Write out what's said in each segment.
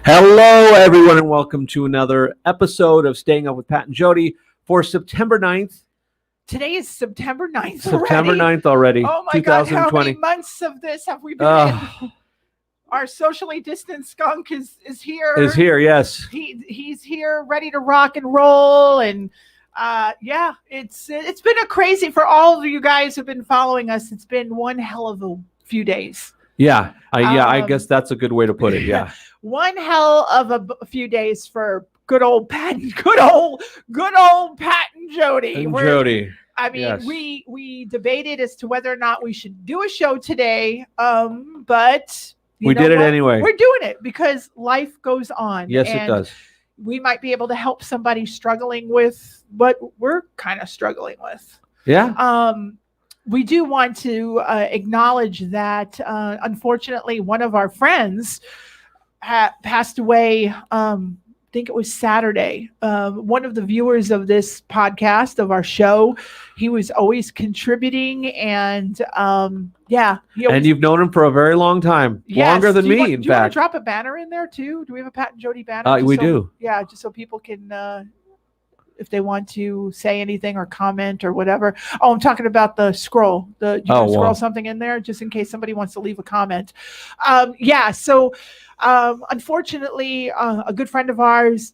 Hello, everyone, and welcome to another episode of Staying Up with Pat and Jodi for September 9th. Today is September 9th September already. 9th already. Oh my God, how many months of this have we been in? Our socially distanced skunk is here. Is here, yes. He's here, ready to rock and roll, and yeah, it's been a crazy for all of you guys who've been following us. It's been one hell of a few days. Yeah, I guess that's a good way to put it. Yeah, one hell of a few days for good old Pat, good old Pat and Jodi. Jodi. I mean, yes. we debated as to whether or not we should do a show today, but we did it anyway. We're doing it because life goes on. Yes, it does. We might be able to help somebody struggling with what we're kind of struggling with. Yeah. We do want to acknowledge that, unfortunately, one of our friends passed away. I think it was Saturday. One of the viewers of this podcast, of our show, he was always contributing, and yeah. And you've known him for a very long time, longer than me, in fact. Do you want to drop a banner in there too? Do we have a Pat and Jodi banner? We do. Yeah, just so people can. If they want to say anything or comment or whatever. Oh, I'm talking about the scroll. You can scroll something in there just in case somebody wants to leave a comment. Yeah, so unfortunately, a good friend of ours,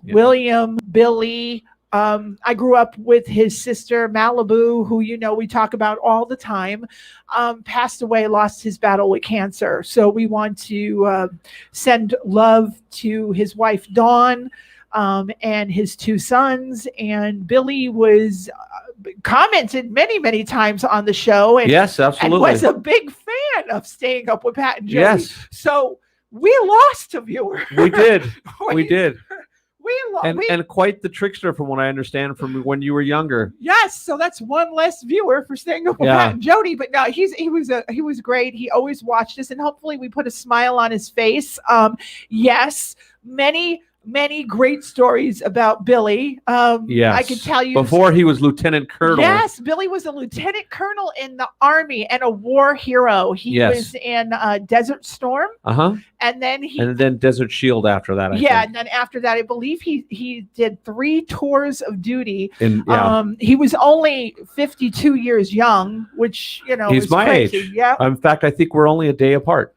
William, Billy, I grew up with his sister, Malibu, who, we talk about all the time, passed away, lost his battle with cancer. So we want to send love to his wife, Dawn, and his two sons. And Billy was commented many, many times on the show. And, yes, absolutely. And was a big fan of Staying Up with Pat and Jodi. Yes. So we lost a viewer. We did. we did. And quite the trickster, from what I understand, from when you were younger. Yes, so that's one less viewer for Staying Up with Pat and Jodi. But no, he was great. He always watched us, and hopefully we put a smile on his face. Yes, many great stories about Billy. Yes. I can tell you. Before he was lieutenant colonel. Yes, Billy was a lieutenant colonel in the Army and a war hero. He was in Desert Storm. And then Desert Shield after that. I think. And then after that, I believe he did 3 tours of duty. He was only 52 years young, which, he's my crazy. age. Yeah. In fact, I think we're only a day apart.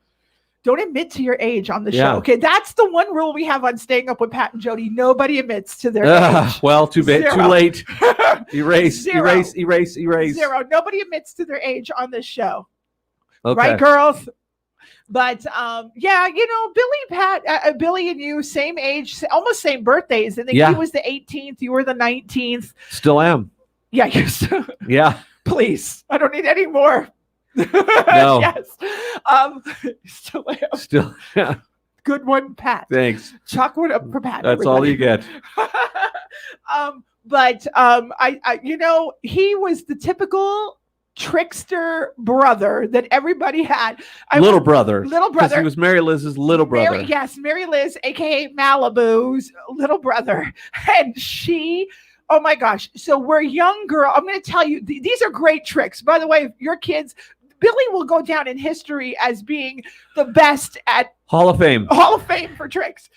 Don't admit to your age on the show. Okay, that's the one rule we have on Staying Up with Pat and Jodi. Nobody admits to their age. Well, too late. Erase. 0. Nobody admits to their age on this show. Okay. Right, girls? But Billy and you, same age, almost same birthdays. I think he was the 18th, you were the 19th. Still am. Yeah, you're still. Yeah. Please, I don't need any more. No. Yes. Still am. Still. Yeah. Good one, Pat. Thanks. Chalk one up for Pat. That's all you get. He was the typical trickster brother that everybody had. Little brother. Because he was Mary Liz's little brother. Mary Liz, aka Malibu's little brother, and she. Oh my gosh. So we're young girl. I'm going to tell you, these are great tricks. By the way, your kids, Billy will go down in history as being the best at Hall of Fame for tricks.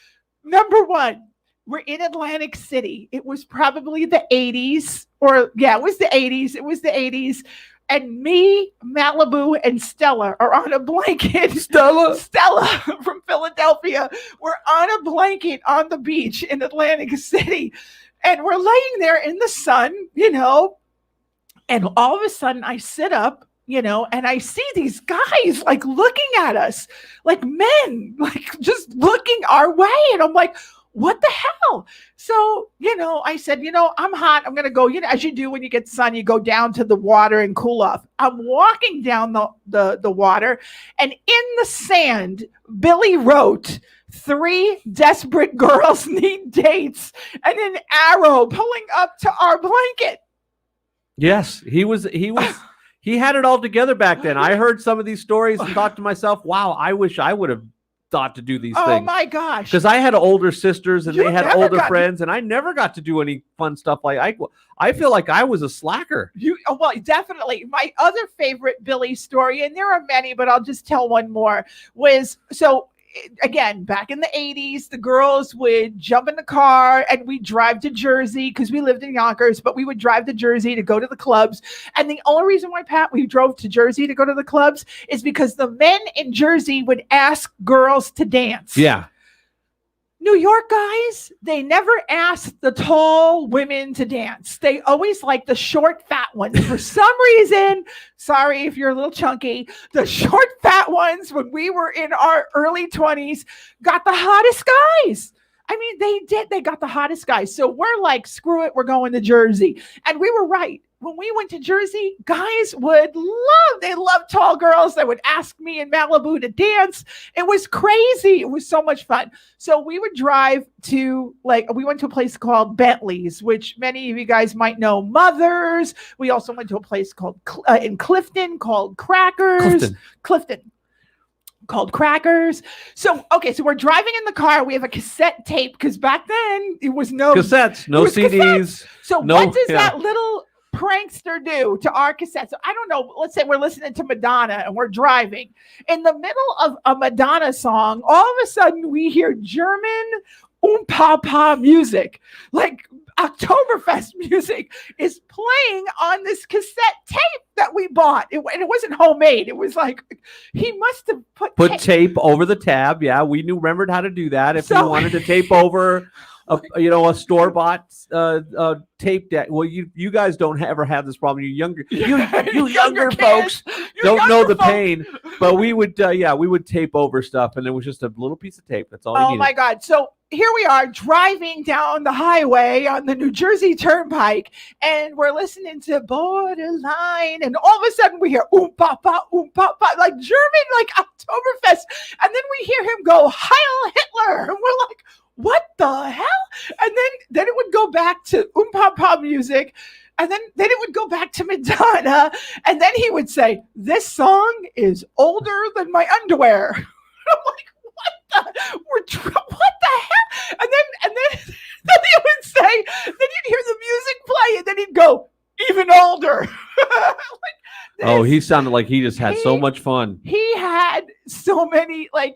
Number 1, we're in Atlantic City. It was probably the 80s it was the 80s. And me, Malibu, and Stella are on a blanket. Stella from Philadelphia. We're on a blanket on the beach in Atlantic City. And we're laying there in the sun, and all of a sudden I sit up, and I see these guys like looking at us like men, like just looking our way. And I'm like, what the hell? So, I said, I'm hot. I'm going to go, as you do when you get the sun, you go down to the water and cool off. I'm walking down the water, and in the sand, Billy wrote, 3 desperate girls need dates, and an arrow pulling up to our blanket. Yes, he had it all together back then. I heard some of these stories and thought to myself, wow, I wish I would have thought to do these things. Oh my gosh. Because I had older sisters and they had older friends, and I never got to do any fun stuff like I feel like I was a slacker. Well, definitely. My other favorite Billy story, and there are many, but I'll just tell one more, was so again, back in the 80s, the girls would jump in the car and we'd drive to Jersey because we lived in Yonkers, but we would drive to Jersey to go to the clubs. And the only reason why, Pat, we drove to Jersey to go to the clubs is because the men in Jersey would ask girls to dance. Yeah. New York guys, they never asked the tall women to dance. They always like the short, fat ones. For some reason, sorry if you're a little chunky, the short, fat ones, when we were in our early 20s, got the hottest guys. I mean, they did. They got the hottest guys. So we're like, screw it, we're going to Jersey. And we were right. When we went to Jersey, guys they loved tall girls. They would ask me in Malibu to dance. It was crazy. It was so much fun. So we would drive to, we went to a place called Bentley's, which many of you guys might know, Mother's. We also went to a place called in Clifton called Crackers. Clifton. Called Crackers. So we're driving in the car. We have a cassette tape because back then it was no cassettes, no CDs. Cassettes. So what does that little prankster do to our cassette? So I don't know. Let's say we're listening to Madonna and we're driving. In the middle of a Madonna song, all of a sudden we hear German pa music, like Oktoberfest music is playing on this cassette tape that we bought. It wasn't homemade. It was like, he must have put tape over the tab. Yeah, we remembered how to do that. If you wanted to tape over a store-bought tape deck. Well, you guys don't ever have this problem. You younger folks don't know the pain. But we would we would tape over stuff, and it was just a little piece of tape. That's all you needed. Oh my God. So here we are driving down the highway on the New Jersey Turnpike, and we're listening to Borderline, and all of a sudden we hear pa, like German, like Oktoberfest, and then we hear him go Heil Hitler, and we're like, what the hell? And then it would go back to pa music, and then it would go back to Madonna, and then he would say, this song is older than my underwear. I'm like, what the hell? And then he would say, then you'd hear the music play, and then he'd go, even older. He sounded like he just had so much fun. He had so many, and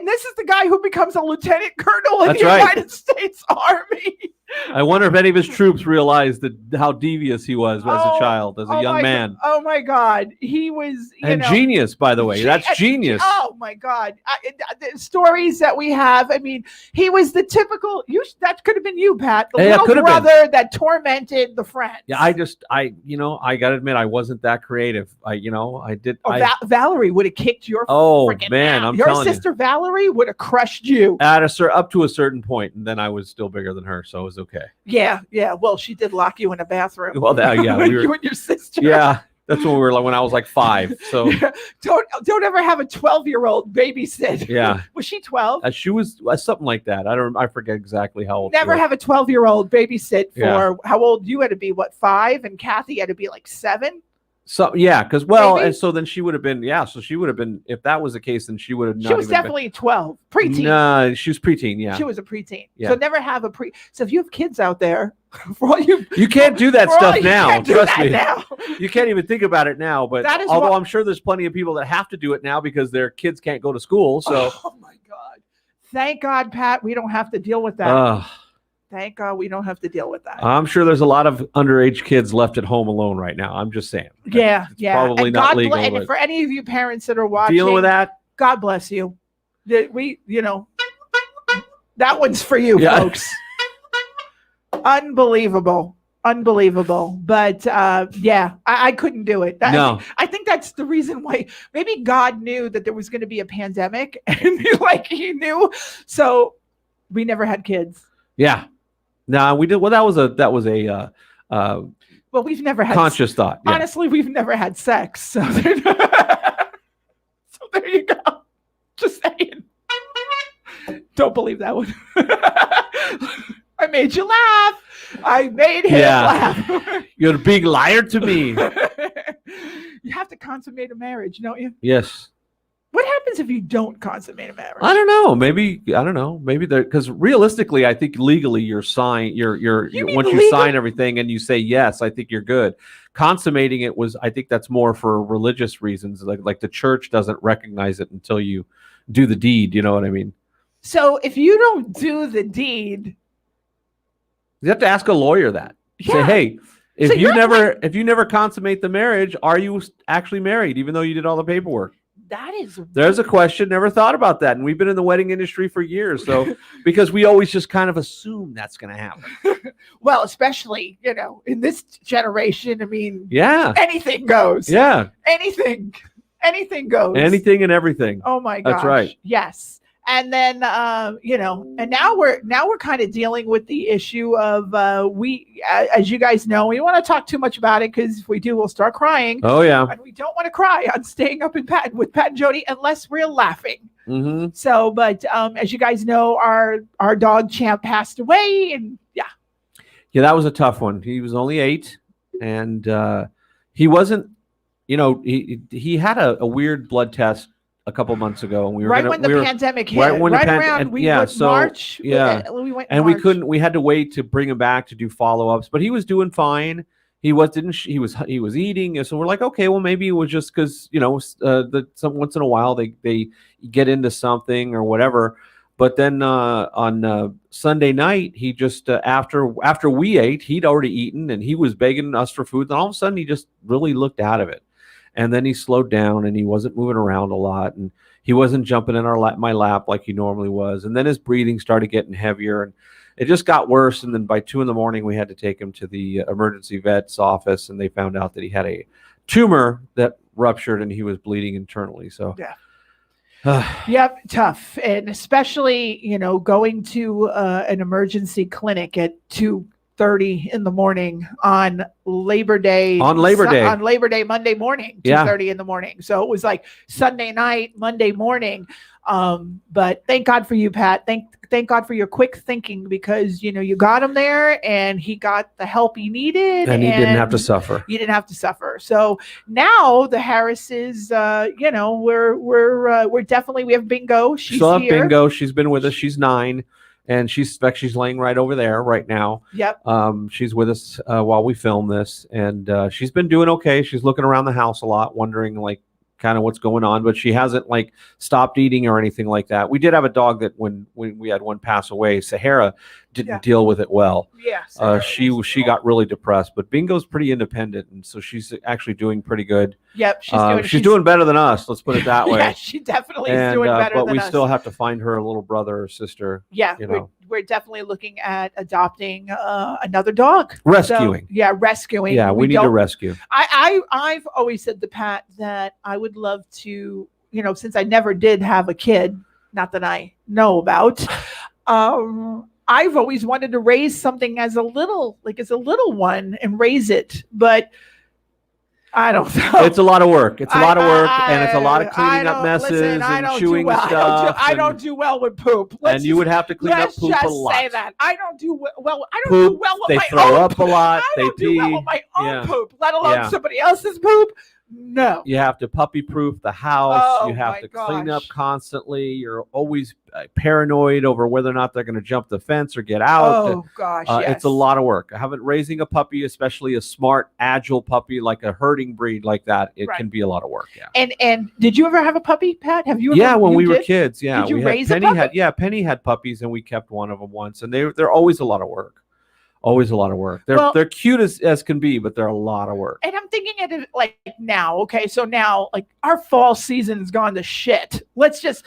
this is the guy who becomes a lieutenant colonel in the United States Army. I wonder if any of his troops realized how devious he was as a child, as a young man. Oh my God, he was genius, by the way. That's genius. Oh my God, the stories that we have. I mean, he was the typical. That could have been you, Pat, the little brother that tormented the friends. Yeah, I gotta admit, I wasn't that creative. Valerie would have kicked your. Oh man, out. Your sister Valerie would have crushed you up to a certain point, and then I was still bigger than her, so it was okay. Yeah. Well, she did lock you in a bathroom. Well, you and your sister. Yeah, that's when when I was like 5. So don't ever have a 12-year-old babysit. Yeah. Was she 12? She was something like that. I forget exactly how old. Never have a 12-year-old babysit for how old you had to be? What, 5? And Kathy had to be like 7. So because and so then she would have been so she would have been, if that was the case, then she would have not. She was definitely 12, preteen. No, she was preteen. Yeah, she was a preteen. Yeah. So never have a So if you have kids out there, for all you can't do that stuff now. Trust me, now. You can't even think about it now. But although I'm sure there's plenty of people that have to do it now because their kids can't go to school. So oh my God, thank God, Pat, we don't have to deal with that. Thank God we don't have to deal with that. I'm sure there's a lot of underage kids left at home alone right now. I'm just saying. Yeah. Probably and not legal. And for any of you parents that are watching, dealing with that, God bless you. That one's for you, folks. Unbelievable. But I couldn't do it. No. I think that's the reason why maybe God knew that there was going to be a pandemic, and he knew. So we never had kids. Yeah. No, we did. Well, that was a well, we've never had conscious thought. Yeah. Honestly, we've never had sex. So there you go. Just saying. Don't believe that one. I made you laugh. I made him laugh. You're a big liar to me. You have to consummate a marriage, don't you? Yes. What happens if you don't consummate a marriage? I don't know. Maybe because realistically, I think legally once you sign everything and you say yes, I think you're good. Consummating it I think that's more for religious reasons. Like the church doesn't recognize it until you do the deed. You know what I mean? So if you don't do the deed, You have to ask a lawyer that. Say, Yeah. hey, if So you you're if you never consummate the marriage, are you actually married, even though you did all the paperwork? that is There's a question. Never thought about that, and we've been in the wedding industry for years. So because we always just kind of assume that's going to happen. well, especially in this generation. I mean, Yeah, anything goes. yeah, Anything goes. anything and everything. Oh my gosh. That's right. Yes. And then and now we're kind of dealing with the issue of as you guys know, we don't want to talk too much about it, because if we do, we'll start crying. Oh yeah. And we don't want to cry on staying up with Pat and Jodi unless we're laughing. Mm-hmm. So, but as you guys know, our dog Champ passed away, and Yeah, that was a tough one. He was only 8, and he wasn't. He had a weird blood test a couple months ago, and we were when the pandemic hit, right when the around March, we went, and we March. couldn't. We had to wait to bring him back to do follow-ups, but he was doing fine. He was eating, and so we're like, okay, well maybe it was just because once in a while they get into something or whatever. But then on Sunday night, he just after we ate, he'd already eaten, and he was begging us for food. And all of a sudden, he just really looked out of it. And then he slowed down, and he wasn't moving around a lot, and he wasn't jumping in my lap like he normally was. And then his breathing started getting heavier, and it just got worse. And then by 2 a.m, we had to take him to the emergency vet's office, and they found out that he had a tumor that ruptured, and he was bleeding internally. So yeah. Yep, tough. And especially, going to an emergency clinic at 2:30 in the morning on Labor Day. On Labor Day, Monday morning, 2:30 Yeah. in the morning. So it was like Sunday night, Monday morning. But thank God for you, Pat. Thank God for your quick thinking, because you got him there, and he got the help he needed, and he didn't have to suffer. You didn't have to suffer. So now the Harrises, we're definitely, we have Bingo. She's Still have here. Bingo. She's been with us. She's 9, and she's laying right over there right now. Yep. She's with us while we film this, and she's been doing okay. She's looking around the house a lot, wondering like kind of what's going on, but she hasn't like stopped eating or anything like that. We did have a dog that when we had one pass away, Sahara didn't deal with it well. Yes. She got really depressed, but Bingo's pretty independent, and so she's actually doing pretty good. Yep, she's doing better than us. Let's put it that way. Yeah, she definitely is doing better but than we us. still have to find her a little brother or sister. Yeah, we're definitely looking at adopting another dog. Rescuing. So, rescuing. Yeah, we need to rescue. I've always said to Pat that I would love to, since I never did have a kid, not that I know about, I've always wanted to raise something as a little one and raise it, but I don't know. It's a lot of work. It's a lot of work, and it's a lot of cleaning up messes and chewing stuff. I don't do well with poop. And you would have to clean up poop a lot. Let's just say that. I don't do well. I don't Poop, do well with they my throw own up a lot. I They don't pee. do well with my own Yeah. poop, let alone Yeah. somebody else's poop. No. You have to puppy-proof the house. Oh, you have my to clean up gosh. constantly. You're always paranoid over whether or not they're going to jump the fence or get out. Oh gosh, yes. It's a lot of work. Raising a puppy, especially a smart, agile puppy like a herding breed like that, it can be a lot of work. Yeah. And did you ever have a puppy, Pat? Have you ever? Yeah, when we were did? kids. Yeah. Did you we raise had, a Penny puppy? Penny had puppies, and we kept one of them once, and they're always a lot of work. Always a lot of work. They're cute as can be, but they're a lot of work. And I'm thinking of it like now. Okay, so now like our fall season's gone to shit. Let's just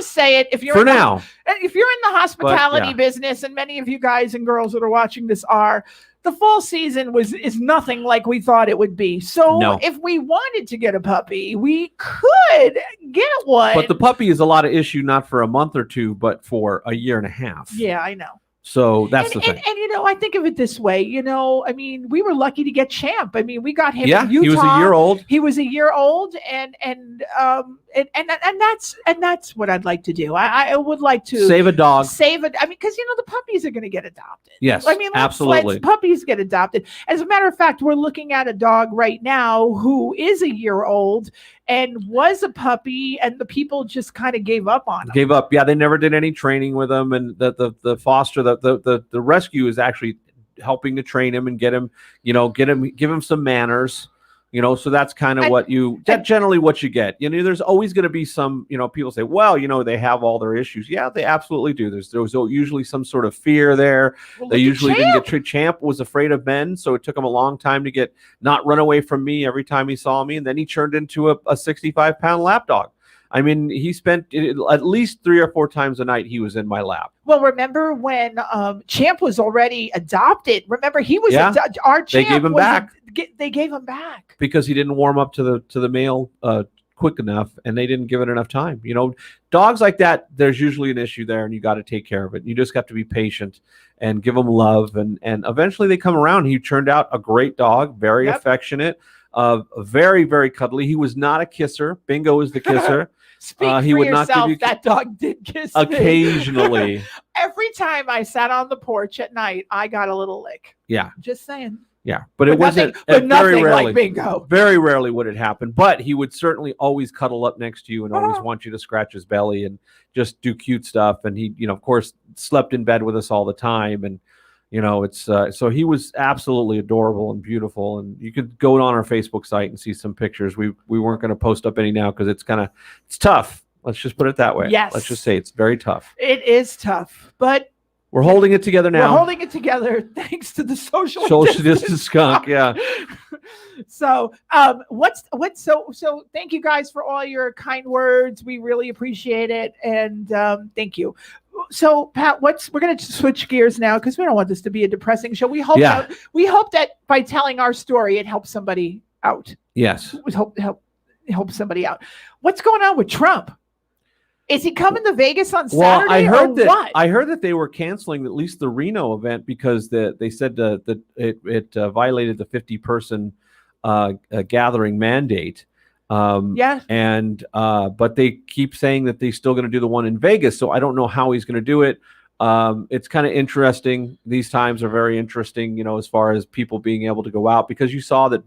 say it. If you're in if you're in the hospitality business, and many of you guys and girls that are watching this are, the fall season is nothing like we thought it would be. So if we wanted to get a puppy, we could get one. But the puppy is a lot of issue, not for a month or two, but for a year and a half. Yeah, I know. So that's the thing. And I think of it this way, I mean, we were lucky to get Champ. I mean, we got him in Utah. He was a year old. He was a year old, and that's what I'd like to do. I would like to save a dog. I mean, because the puppies are going to get adopted. Yes, I mean, absolutely. Puppies get adopted. As a matter of fact, we're looking at a dog right now who is a year old and was a puppy, and the people just kind of gave up on him. Gave up. Yeah, they never did any training with him, and the foster, the rescue is actually helping to train him and get him, give him some manners, So that's kind of generally what you get. There's always going to be some, people say, well, they have all their issues. Yeah, they absolutely do. There was usually some sort of fear there. Well, They usually didn't Champ. get treated. Champ was afraid of men, so it took him a long time to not run away from me every time he saw me. And then he turned into a 65-pound lap dog. I mean, he spent at least 3 or 4 times a night he was in my lap. Well, remember when Champ was already adopted? Remember, he was our Champ. They gave him back. They gave him back because he didn't warm up to the male quick enough, and they didn't give it enough time. Dogs like that, there's usually an issue there, and you got to take care of it. You just have to be patient and give them love, and eventually they come around. He turned out a great dog, very affectionate, very, very cuddly. He was not a kisser. Bingo is the kisser. Speak for yourself. That dog did kiss me. Occasionally. Every time I sat on the porch at night, I got a little lick. Yeah. Just saying. Yeah, but it wasn't. But very rarely, like Bingo. Very rarely would it happen. But he would certainly always cuddle up next to you and always want you to scratch his belly and just do cute stuff. And he, of course, slept in bed with us all the time. And it's so he was absolutely adorable and beautiful. And you could go on our Facebook site and see some pictures. We weren't going to post up any now because it's tough. Let's just put it that way. Yes. Let's just say it's very tough. It is tough, but we're holding it together now. We're holding it together thanks to the social distance skunk. Yeah. So so thank you guys for all your kind words. We really appreciate it. And thank you. So Pat, we're going to switch gears now because we don't want this to be a depressing show. We hope that by telling our story, it helps somebody out. Yes. Help somebody out. What's going on with Trump? Is he coming to Vegas on Saturday? Well, I heard that they were canceling at least the Reno event because they said that it violated the 50-person gathering mandate. And but they keep saying that they're still going to do the one in Vegas. So I don't know how he's going to do it. It's kind of interesting. These times are very interesting, as far as people being able to go out, because you saw that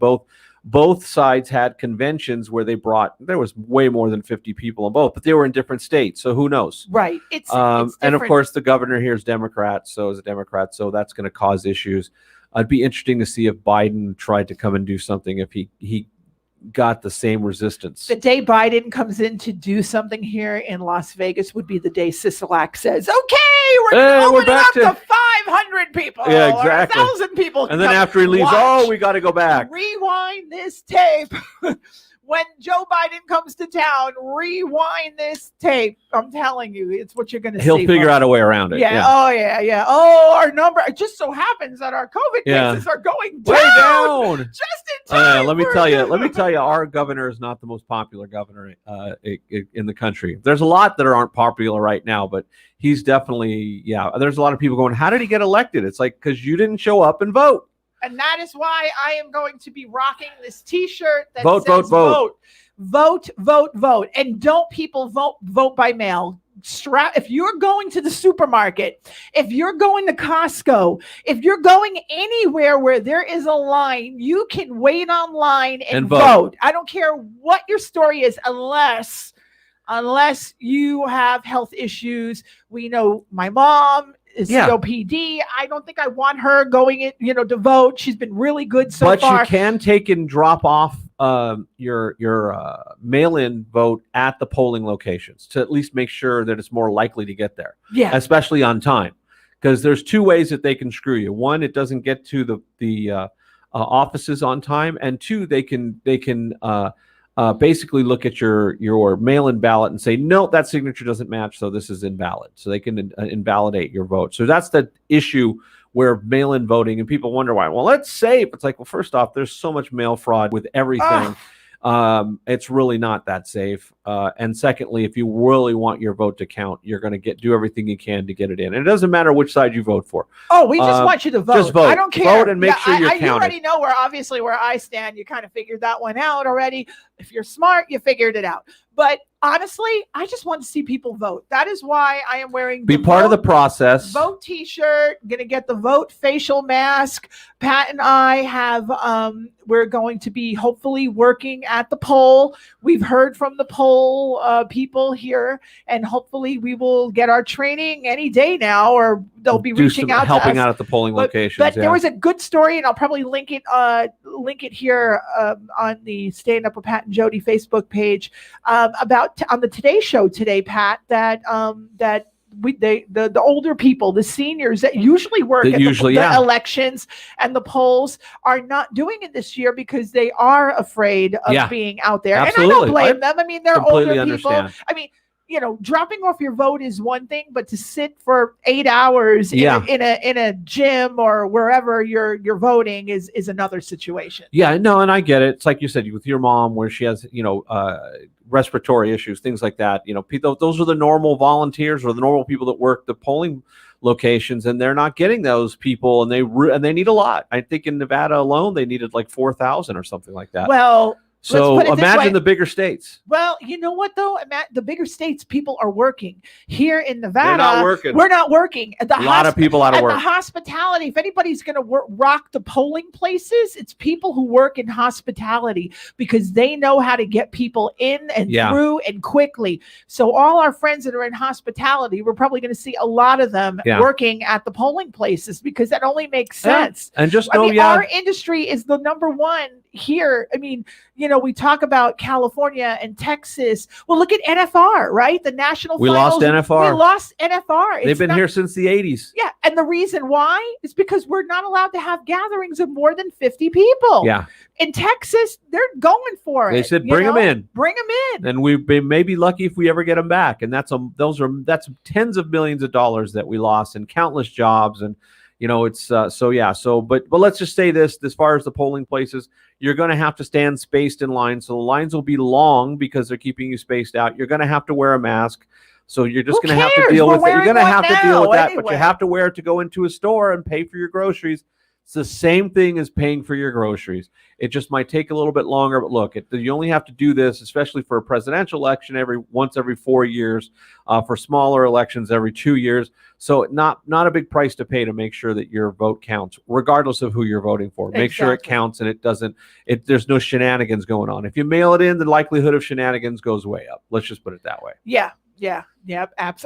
both sides had conventions where there was way more than 50 people on both, but they were in different states. So who knows? Right. It's and of course the governor here is Democrat. So that's going to cause issues. It'd be interesting to see if Biden tried to come and do something, if he got the same resistance. The day Biden comes in to do something here in Las Vegas would be the day Sisolak says, okay, we're back to 500 people. Yeah, exactly. Or 1,000 people. And then after he leaves, we got to go back. Rewind this tape. When Joe Biden comes to town, rewind this tape. I'm telling you, it's what you're going to see. He'll figure out a way around it. Yeah. Oh, yeah. Oh, our number. It just so happens that our COVID cases are going down. Way down. Just in time. Let me tell you, our governor is not the most popular governor in the country. There's a lot that aren't popular right now, but he's definitely, there's a lot of people going, how did he get elected? It's like, because you didn't show up and vote. And that is why I am going to be rocking this T-shirt that says vote. And don't people vote by mail. If you're going to the supermarket, if you're going to Costco, if you're going anywhere where there is a line, you can wait online and vote. I don't care what your story is, unless you have health issues. We know my mom is COPD. I don't think I want her going in, to vote. She's been really good so far. But you can take and drop off your mail-in vote at the polling locations to at least make sure that it's more likely to get there. Yeah, especially on time, because there's 2 ways that they can screw you. One, it doesn't get to the offices on time, and 2, they can basically look at your mail-in ballot and say, no, that signature doesn't match, so this is invalid. So they can invalidate your vote. So that's the issue where mail-in voting, and people wonder why. Well, it's safe. It's like, well, first off, there's so much mail fraud with everything. It's really not that safe. And secondly, if you really want your vote to count, you're going to do everything you can to get it in. And it doesn't matter which side you vote for. Oh, we just want you to vote. Just vote. I don't care. Vote and make sure you're counted. You already know where I stand. You kind of figured that one out already. If you're smart, you figured it out. But honestly, I just want to see people vote. That is why I am wearing Be part of the process. Vote T-shirt. Gonna get the vote facial mask. Pat and I have we're going to be hopefully working at the poll. We've heard from the poll people here, and hopefully we will get our training any day now, or they'll be reaching out, helping to us. out at the polling locations. But there was a good story, and I'll probably link it here on the Stand Up with Pat and Jodi Facebook page about on the Today Show today, Pat, that the older people, the seniors that usually work at the elections and the polls are not doing it this year because they are afraid of being out there. Absolutely. And I don't blame them. I mean, they're older people. I mean, dropping off your vote is one thing, but to sit for 8 hours in a gym or wherever you're voting is another situation. Yeah, no, and I get it. It's like you said with your mom, where she has respiratory issues, things like that. Those are the normal volunteers or the normal people that work the polling locations, and they're not getting those people, and they need a lot. I think in Nevada alone, they needed like 4,000 or something like that. Well. So imagine the bigger states. Well, you know what though? The bigger states, people are working. Here in Nevada, they're not working. We're not working. A lot of people out of work. The hospitality. If anybody's going to rock the polling places, it's people who work in hospitality because they know how to get people in and through and quickly. So all our friends that are in hospitality, we're probably going to see a lot of them working at the polling places because that only makes sense. And just know, our industry is the number one here. I mean, we talk about California and Texas. Well, look at NFR, right? The national finals. Lost NFR. We lost NFR. They've been here since the 80s. Yeah. And the reason why is because we're not allowed to have gatherings of more than 50 people. Yeah. In Texas, they're going for it. They said, bring them in. Bring them in. And we may be lucky if we ever get them back. And that's tens of millions of dollars that we lost and countless jobs. And, it's but let's just say this, as far as the polling places, you're going to have to stand spaced in line. So the lines will be long because they're keeping you spaced out. You're going to have to wear a mask. So you're just going to have to deal with it. You're going to have to deal with that, but you have to wear it to go into a store and pay for your groceries. It's the same thing as paying for your groceries. It just might take a little bit longer, but look, you only have to do this, especially for a presidential election, once every 4 years, for smaller elections every 2 years. So not a big price to pay to make sure that your vote counts, regardless of who you're voting for. Make sure it counts and there's no shenanigans going on. If you mail it in, the likelihood of shenanigans goes way up. Let's just put it that way. Yeah.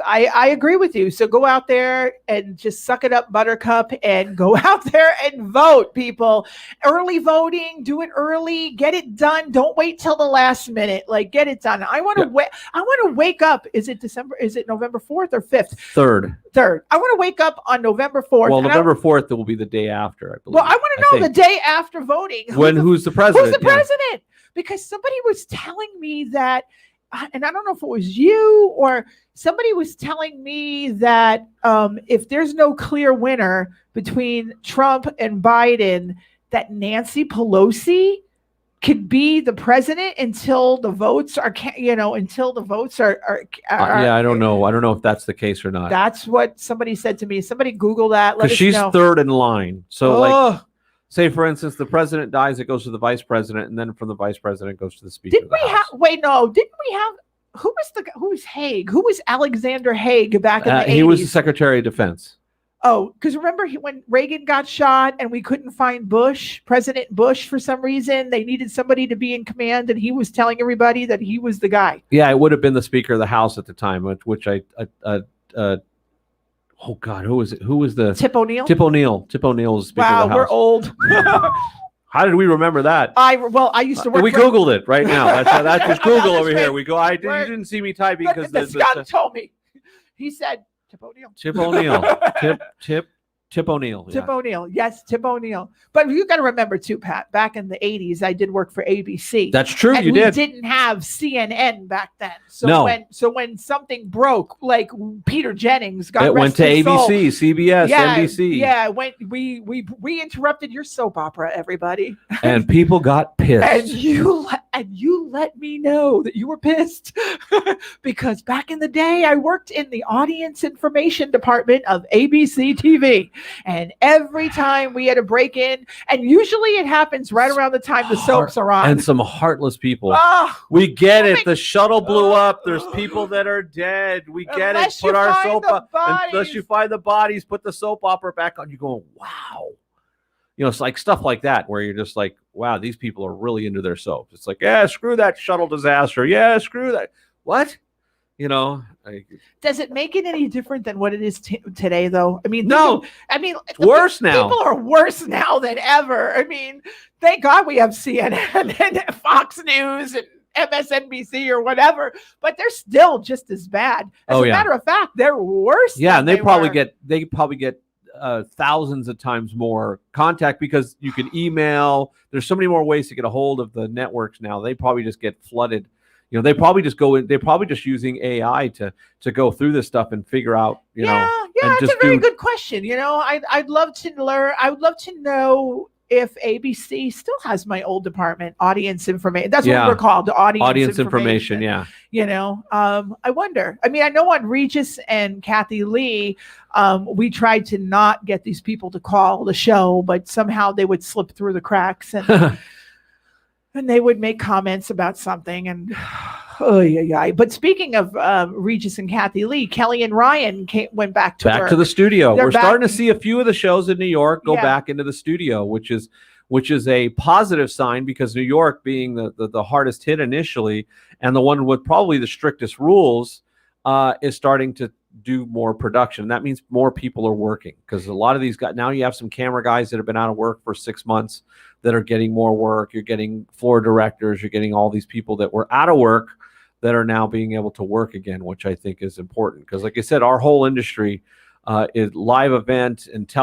I agree with you. So go out there and just suck it up, Buttercup, and go out there and vote, people. Early voting, do it early, get it done. Don't wait till the last minute. Like, get it done. I want to wake up. Is it November 4th or 5th? 3rd. I want to wake up on November 4th. Well, November 4th will be the day after, I believe. Well, I want to know the day after voting. Who's the president? Who's the president? Because somebody was telling me that, and I don't know if it was you or somebody was telling me that if there's no clear winner between Trump and Biden, that Nancy Pelosi could be the president until the votes are, I don't know. I don't know if that's the case or not. That's what somebody said to me. Somebody Google that. Because she's third in line. So say, for instance, the president dies, it goes to the vice president, and then from the vice president goes to the speaker. Didn't we have who was Haig? Who was Alexander Haig back in the 80s? He was the Secretary of Defense. Oh, because remember when Reagan got shot and we couldn't find President Bush, for some reason, they needed somebody to be in command, and he was telling everybody that he was the guy. Yeah, it would have been the Speaker of the House at the time, which oh God, who was it? Who was the Tip O'Neill? Tip O'Neill was Speaker of the House. Wow, we're old. How did we remember that? I used to work. We Googled it right now. That's just Google over here. We go. You didn't see me typing because Scott told me. He said Tip O'Neill. Tip O'Neill. Tip O'Neill. Tip O'Neill. Yes, Tip O'Neill. But you got to remember too, Pat, back in the 80s, I did work for ABC. That's true. And we didn't have CNN back then. So when something broke, like Peter Jennings got went to ABC, CBS, NBC. Yeah, we interrupted your soap opera, everybody. And people got pissed. And you let me know that you were pissed because back in the day, I worked in the audience information department of ABC TV. And every time we had a break in, and usually it happens right around the time the soaps are on. And some heartless people. We get it. The shuttle blew up. There's people that are dead. We get it. Put our soap up. Unless you find the bodies, put the soap opera back on. You go, wow. It's like stuff like that where you're just like, wow, these people are really into their soaps. It's like, yeah, screw that shuttle disaster. Yeah, screw that. What? You know, Does it make it any different than what it is today, though? I mean, no. It's worse now. People are worse now than ever. I mean, thank God we have CNN and Fox News and MSNBC or whatever, but they're still just as bad. As a matter of fact, they're worse. Yeah, and they probably get thousands of times more contact because you can email. There's so many more ways to get a hold of the networks now. They probably just get flooded. You know, they probably just go in. They're probably just using AI to go through this stuff and figure out. Yeah, it's a very good question. You know, I'd love to learn. I would love to know if ABC still has my old department, audience information. That's what we're called, audience information. Yeah. You know, I wonder. I mean, I know on Regis and Kathy Lee, we tried to not get these people to call the show, but somehow they would slip through the cracks and and they would make comments about something. And but speaking of Regis and Kathy Lee, Kelly and Ryan went back to work. To the studio. We're starting to see a few of the shows in New York go back into the studio, which is a positive sign because New York, being the hardest hit initially and the one with probably the strictest rules, is starting to do more production. That means more people are working because a lot of these guys, now you have some camera guys that have been out of work for 6 months that are getting more work. You're getting floor directors. You're getting all these people that were out of work that are now being able to work again, which I think is important. Because like I said, our whole industry is live event and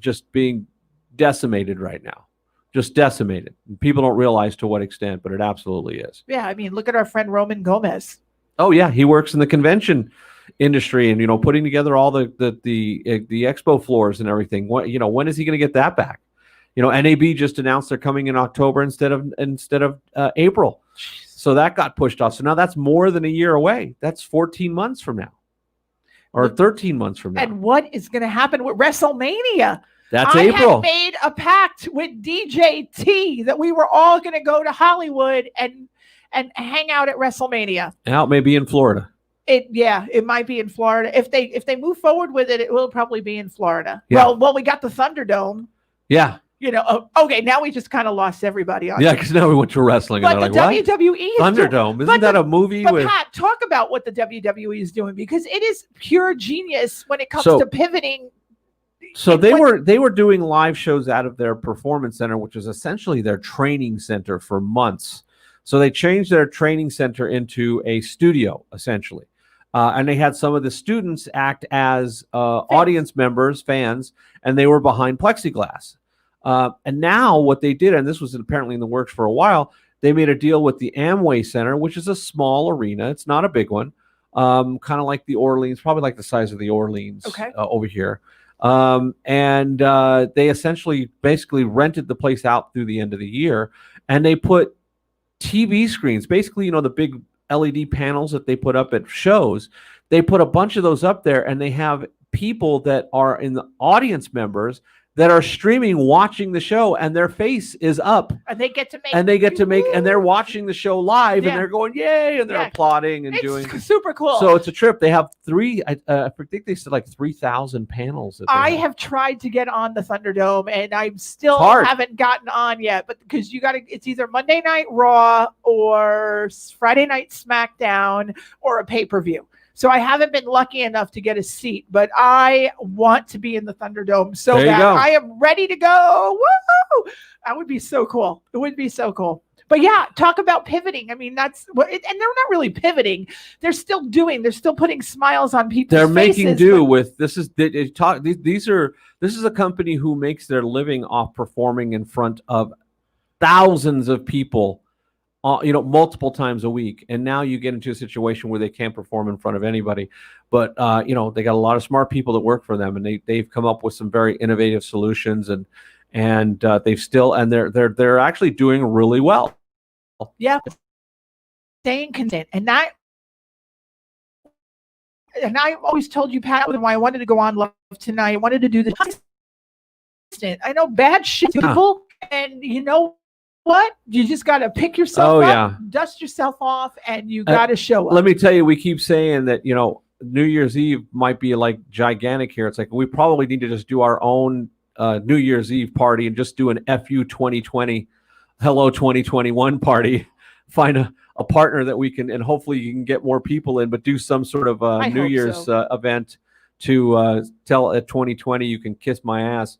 just being decimated right now. Just decimated. And people don't realize to what extent, but it absolutely is. Yeah, I mean, look at our friend Roman Gomez. Oh yeah, he works in the convention industry and putting together all the expo floors and everything. When is he going to get that back? NAB just announced they're coming in October instead of April. So that got pushed off. So now that's more than a year away. That's 14 months from now or 13 months from now. And what is going to happen with WrestleMania? That's April. I had made a pact with DJ T that we were all going to go to Hollywood and hang out at WrestleMania. Now it may be in Florida. It might be in Florida. If they move forward with it, it will probably be in Florida. Yeah. Well, we got the Thunderdome. Yeah. Okay, now we just kind of lost everybody on because now we went to wrestling. But and the WWE is Thunderdome. Isn't that a movie? But Pat, talk about what the WWE is doing because it is pure genius when it comes to pivoting. So they were doing live shows out of their performance center, which is essentially their training center for months. So they changed their training center into a studio, essentially. And they had some of the students act as audience members, fans, and they were behind plexiglass. And now what they did, and this was apparently in the works for a while, they made a deal with the Amway Center, which is a small arena. It's not a big one. Kind of like the Orleans, probably like the size of the Orleans over here. And they essentially basically rented the place out through the end of the year. And they put TV screens, basically, the big LED panels that they put up at shows. They put a bunch of those up there, and they have people that are in the audience members that are streaming, watching the show, and their face is up. And they get to make. And they're watching the show live, and they're going, yay, and they're applauding and doing. Super cool. So it's a trip. They have I think they said like 3,000 panels. I have tried to get on the Thunderdome, and I still haven't gotten on yet. But because it's either Monday Night Raw or Friday Night SmackDown or a pay-per-view. So I haven't been lucky enough to get a seat, but I want to be in the Thunderdome so bad. I am ready to go. Woo! That would be so cool. It would be so cool. But yeah, talk about pivoting. I mean, that's what, and they're not really pivoting. They're still putting smiles on people's faces. They're making do with this is a company who makes their living off performing in front of thousands of people. Multiple times a week. And now you get into a situation where they can't perform in front of anybody. But, they got a lot of smart people that work for them, and they've come up with some very innovative solutions, and they're actually doing really well. Yeah. Staying content. And I always told you, Pat, why I wanted to go on Love Tonight. I wanted to do the constant. I know bad shit people, and what? You just got to pick yourself up, dust yourself off, and you got to show up. Let me tell you, we keep saying that, New Year's Eve might be like gigantic here. It's like we probably need to just do our own New Year's Eve party and just do an FU 2020, Hello 2021 party. Find a partner that we can, and hopefully you can get more people in, but do some sort of I New hope Year's so. event to tell at 2020 you can kiss my ass.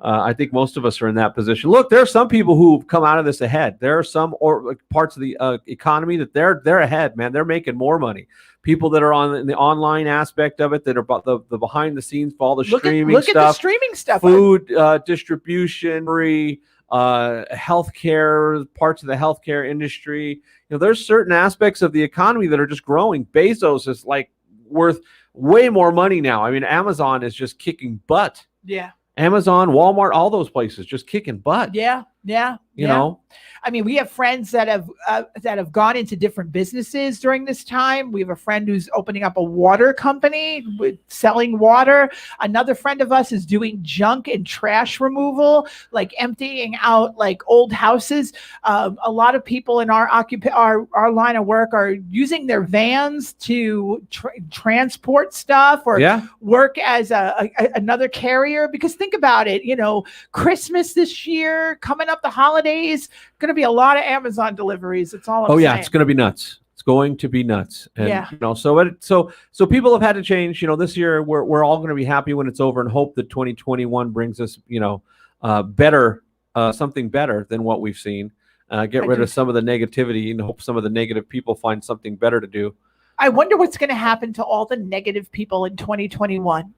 I think most of us are in that position. Look, there are some people who've come out of this ahead. There are some parts of the economy that they're ahead, man. They're making more money. People that are on the online aspect of it, that are about the behind the scenes for all the streaming look stuff, at the streaming stuff, food distribution, healthcare, parts of the healthcare industry. You know, there's certain aspects of the economy that are just growing. Bezos is like worth way more money now. I mean, Amazon is just kicking butt. Yeah. Amazon, Walmart, all those places just kicking butt. Yeah. You know, I mean, we have friends that have gone into different businesses during this time. We have a friend who's opening up a water company with selling water. Another friend of us is doing junk and trash removal, like emptying out like old houses. A lot of people in our line of work are using their vans to transport stuff or work as another carrier. Because think about it, you know, Christmas this year, coming up the holidays, going to be a lot of Amazon deliveries. It's all I'm saying. It's going to be nuts. It's going to be nuts. And, you know, so people have had to change. You know, this year we're all going to be happy when it's over and hope that 2021 brings us, you know, better, something better than what we've seen. Get rid of some of the negativity and hope some of the negative people find something better to do. I wonder what's going to happen to all the negative people in 2021.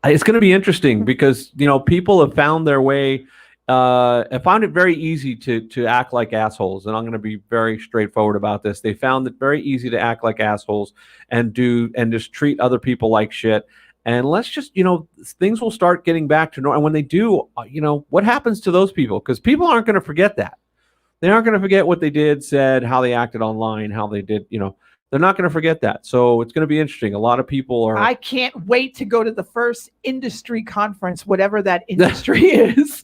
It's going to be interesting because, you know, people have found their way. I found it very easy to act like assholes, and I'm going to be very straightforward about this. They found it very easy to act like assholes and just treat other people like shit. And let's just, you know, things will start getting back to normal. And when they do, you know, what happens to those people? Because people aren't going to forget that. They aren't going to forget what they did, said, how they acted online, how they did, you know. They're not going to forget that. So it's going to be interesting. A lot of people are. I can't wait to go to the first industry conference, whatever that industry is.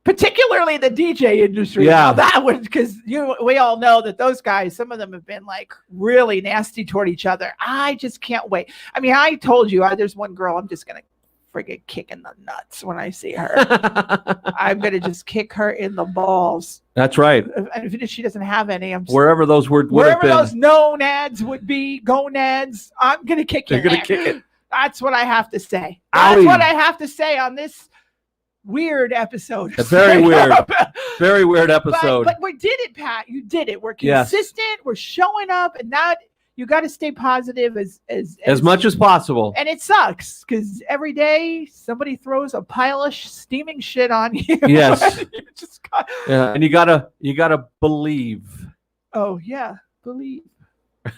Particularly the DJ industry. Yeah. Now that one, because we all know that those guys, some of them have been like really nasty toward each other. I just can't wait. I mean, I told you, there's one girl I'm just going to friggin' kick in the nuts when I see her. I'm going to just kick her in the balls. That's right. And if she doesn't have any, I'm just, wherever those would have been. Those nonads would be, gonads, I'm going to kick you. You're going to kick it. That's what I have to say. Owie. That's what I have to say on this weird episode. A very weird episode. But we did it, Pat. You did it. We're consistent. Yes. We're showing up, and that you got to stay positive as much as possible. And it sucks because every day somebody throws a pile of steaming shit on you. Yes. And you gotta believe. Oh yeah, believe.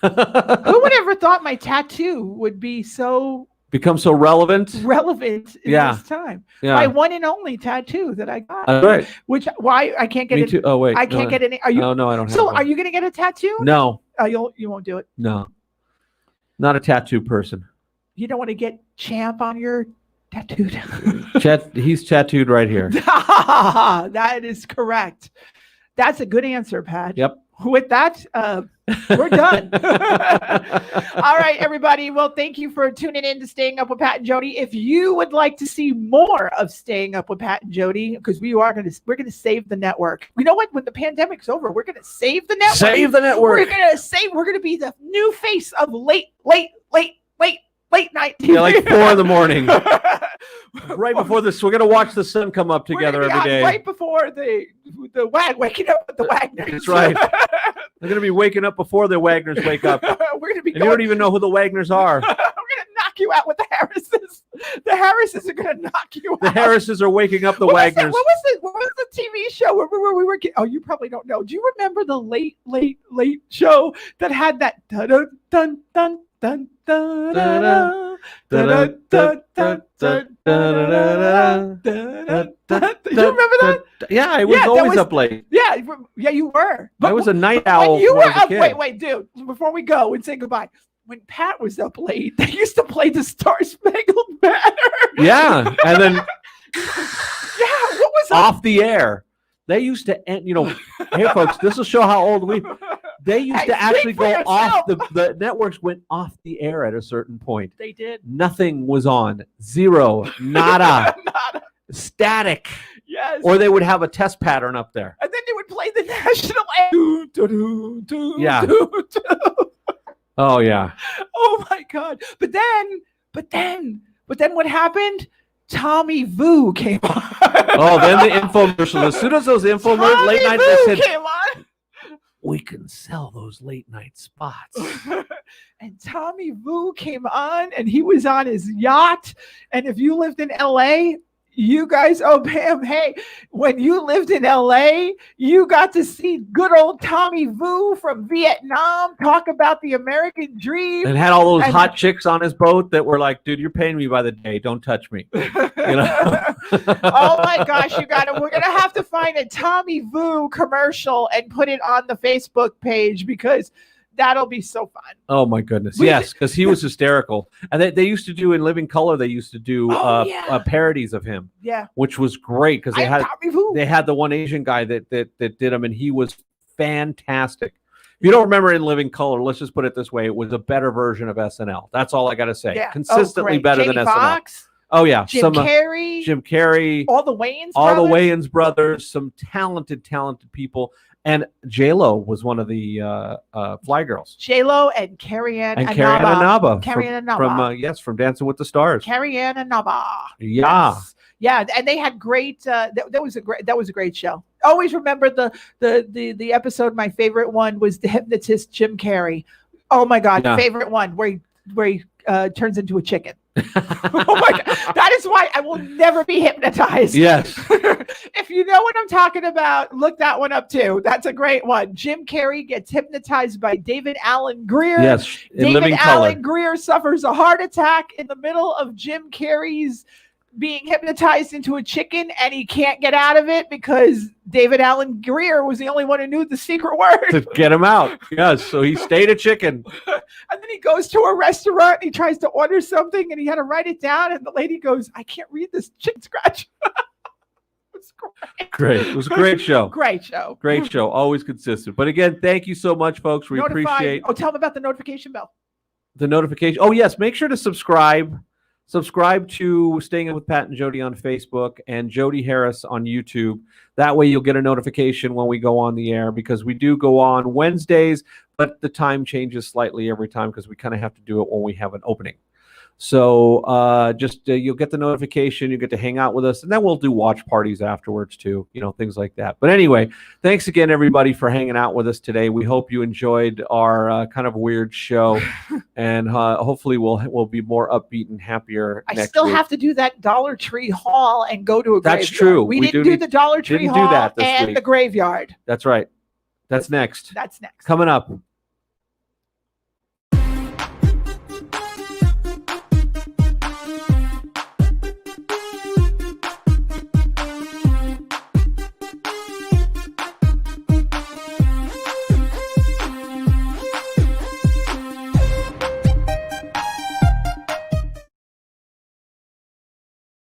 Who would ever thought my tattoo would become so relevant in this time? My one and only tattoo that I got. Right. Why I can't get it. Oh wait. I can't get any. Are you? No, I don't have So are you going to get a tattoo? No. You won't do it. No. Not a tattoo person. You don't want to get Champ on your tattoo. He's tattooed right here. That is correct. That's a good answer, Pat. Yep. With that, we're done. All right, everybody. Well, thank you for tuning in to Staying Up with Pat and Jodi. If you would like to see more of Staying Up with Pat and Jodi, because we're going to save the network. You know what? When the pandemic's over, we're going to save the network. Save the network. We're going to be the new face of late night TV. Yeah, like 4 a.m. Right before this, we're gonna watch the sun come up together every day. Right before the waking up with the Wagners. That's right. They're gonna be waking up before the Wagners wake up. We're gonna be. You don't even know who the Wagners are. We're gonna knock you out with the Harrises. The Harrises are gonna knock you out. The Harrises are waking up the Wagners. What was the TV show where we were? Oh, you probably don't know. Do you remember the late show that had that dun dun dun dun dun dun? Do you remember that? Yeah, I was always up late. Yeah, you were. But I was a night owl. You were up. Wait, dude. Before we go and say goodbye, when Pat was up late, they used to play the Star Spangled Banner. Yeah, and then what was off the air? They used to end. Hey folks, this will show how old we. They used to actually go off. The networks went off the air at a certain point. They did. Nothing was on. Zero. Nada. Static. Yes. Or they would have a test pattern up there. And then they would would play the national anthem. Yeah. Oh yeah. Oh my God. But then what happened? Tommy Vu came on. Oh, then the infomercials. As soon as those infomercials, late night, Vu they said, came on. we can sell those late night spots. And Tommy Vu came on, and he was on his yacht. And if you lived in LA, you guys, oh, Pam, hey, when you lived in LA, you got to see good old Tommy Vu from Vietnam talk about the American dream. And had all those hot chicks on his boat that were like, dude, you're paying me by the day. Don't touch me. You know? Oh my gosh, we're gonna have to find a Tommy Vu commercial and put it on the Facebook page, because that'll be so fun. Oh my goodness. Yes, because he was hysterical. And they used to do in Living Color, they used to do parodies of him. Yeah. Which was great, because they had the one Asian guy that did him, and he was fantastic. If you don't remember in Living Color, let's just put it this way, it was a better version of SNL. That's all I gotta say. Yeah. Consistently better Jamie than Foxx, SNL. Oh yeah. Jim Carrey, all the Wayans brothers, some talented people. And J-Lo was one of the Fly Girls. J-Lo and Carrie-Ann Inaba. From Dancing with the Stars. Carrie-Ann Inaba. Yeah. Yes. Yeah, and they had great. That was a great show. Always remember the episode. My favorite one was the hypnotist Jim Carrey. Oh my God, favorite one where he turns into a chicken. Oh my God, that is why I will never be hypnotized. Yes. If you know what I'm talking about, look that one up too. That's a great one. Jim Carrey gets hypnotized by David Alan Grier. Yes. David Alan Grier suffers a heart attack in the middle of Jim Carrey's being hypnotized into a chicken, and he can't get out of it because David Alan Grier was the only one who knew the secret word to get him out. Yes, so he stayed a chicken. And then he goes to a restaurant and he tries to order something, and he had to write it down, and the lady goes, I can't read this chicken scratch. Great. It was a great show. Great show. Great show. Always consistent. But again, thank you so much, folks. We appreciate. Oh, tell them about the notification bell. The notification. Oh, yes. Make sure to subscribe. Subscribe to Staying Up with Pat and Jodi on Facebook and Jodi Harris on YouTube. That way you'll get a notification when we go on the air, because we do go on Wednesdays, but the time changes slightly every time because we kind of have to do it when we have an opening. So you'll get the notification, you get to hang out with us, and then we'll do watch parties afterwards too, things like that. But anyway, thanks again, everybody, for hanging out with us today. We hope you enjoyed our kind of weird show, and hopefully we'll be more upbeat and happier next week. I still have to do that Dollar Tree haul and go to a graveyard. That's true. We didn't do the Dollar Tree haul and the graveyard. That's right. That's next. Coming up.